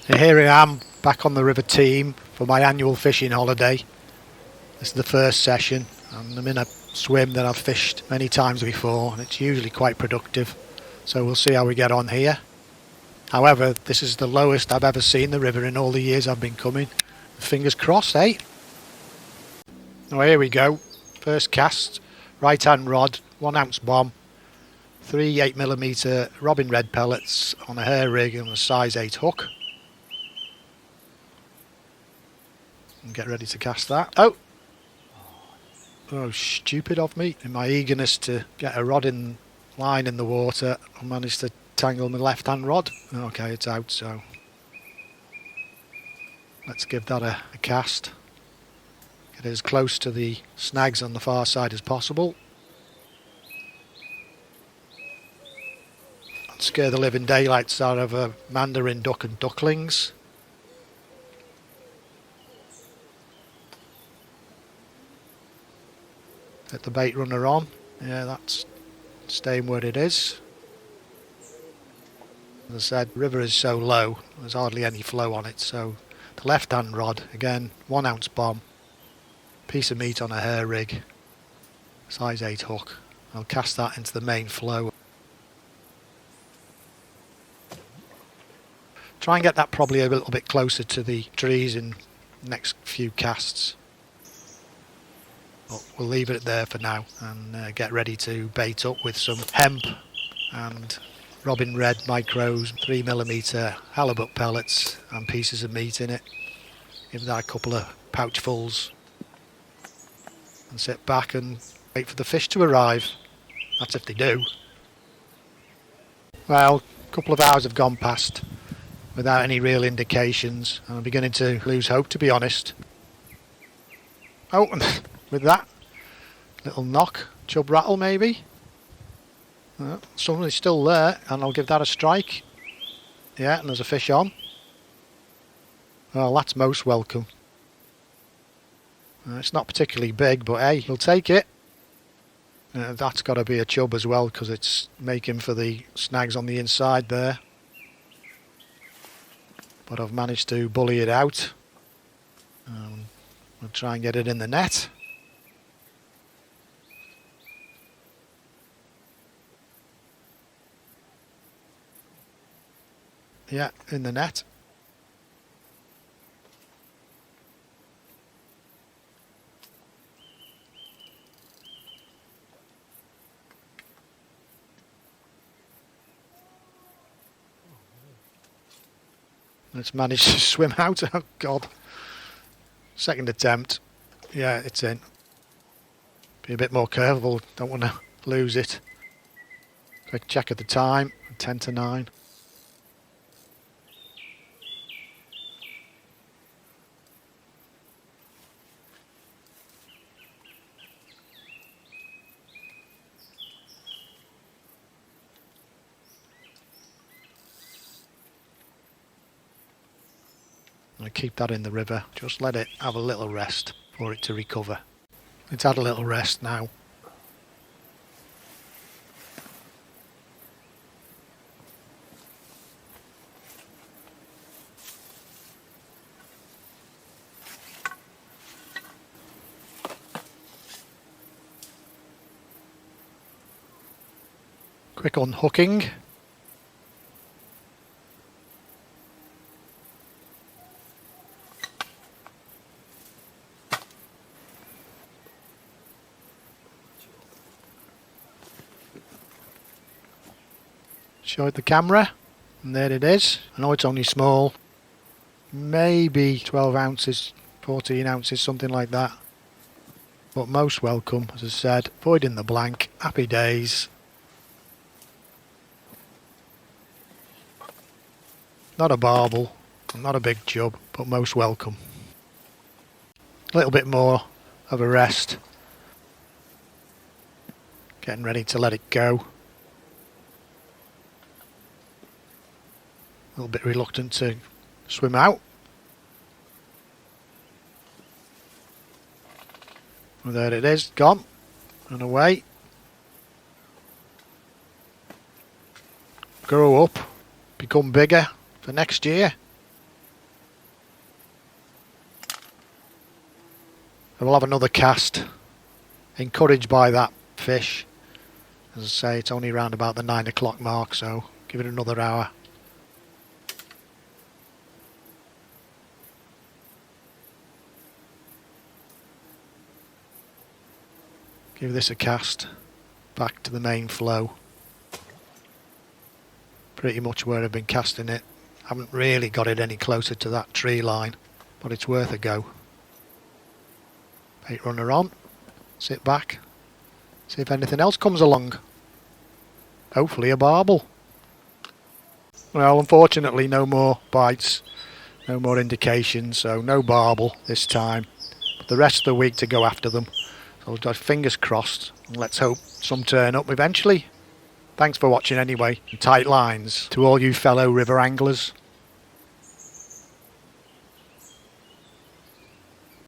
So here I am back on the River Teme for my annual fishing holiday. This is the first session and I'm in a swim that I've fished many times before and it's usually quite productive, so we'll see how we get on here. However, this is the lowest I've ever seen the river in all the years I've been coming. Fingers crossed, eh? Oh, here we go. First cast, right hand rod, 1 ounce bomb, 3 8mm robin red pellets on a hair rig and a size 8 hook. And get ready to cast that. Oh, stupid of me. In my eagerness to get a rod in line in the water, I managed to tangle my left hand rod. Okay, it's out, so let's give that a cast. Get as close to the snags on the far side as possible. And scare the living daylights out of a mandarin duck and ducklings. Get the bait runner on. Yeah, that's staying where it is. As I said, the river is so low, there's hardly any flow on it, so the left hand rod, again, 1 ounce bomb, piece of meat on a hair rig, size 8 hook. I'll cast that into the main flow. Try and get that probably a little bit closer to the trees in the next few casts. But we'll leave it there for now and get ready to bait up with some hemp and robin red micros, 3mm halibut pellets and pieces of meat in it. Give that a couple of pouchfuls and sit back and wait for the fish to arrive. That's if they do. Well, a couple of hours have gone past without any real indications and I'm beginning to lose hope, to be honest. Oh, with that little knock, chub rattle maybe. Somebody's still there and I'll give that a strike. Yeah, and there's a fish on. Well, that's most welcome. It's not particularly big, but hey, we'll take it. That's got to be a chub as well because it's making for the snags on the inside there. But I've managed to bully it out. We'll try and get it in the net. Yeah, in the net. Let's manage to swim out. Oh God. Second attempt. Yeah, it's in. Be a bit more careful. Don't want to lose it. Quick check at the time. 10 to 9. I keep that in the river, just let it have a little rest for it to recover. It's had a little rest now. Quick unhooking. Show it the camera, and there it is. I know it's only small, maybe 12 ounces, 14 ounces, something like that. But most welcome, as I said, void in the blank, happy days. Not a barbel, not a big chub, but most welcome. A little bit more of a rest. Getting ready to let it go. A little bit reluctant to swim out. Well, there it is, gone and away. Grow up, become bigger for next year. And we'll have another cast, encouraged by that fish. As I say, it's only around about the 9 o'clock mark, so give it another hour. Give this a cast, back to the main flow. Pretty much where I've been casting it. Haven't really got it any closer to that tree line, but it's worth a go. Bait runner on, sit back, see if anything else comes along. Hopefully a barbel. Well, unfortunately no more bites, no more indications, so no barbel this time. But the rest of the week to go after them. So we've got fingers crossed, and let's hope some turn up eventually. Thanks for watching anyway, and tight lines to all you fellow river anglers.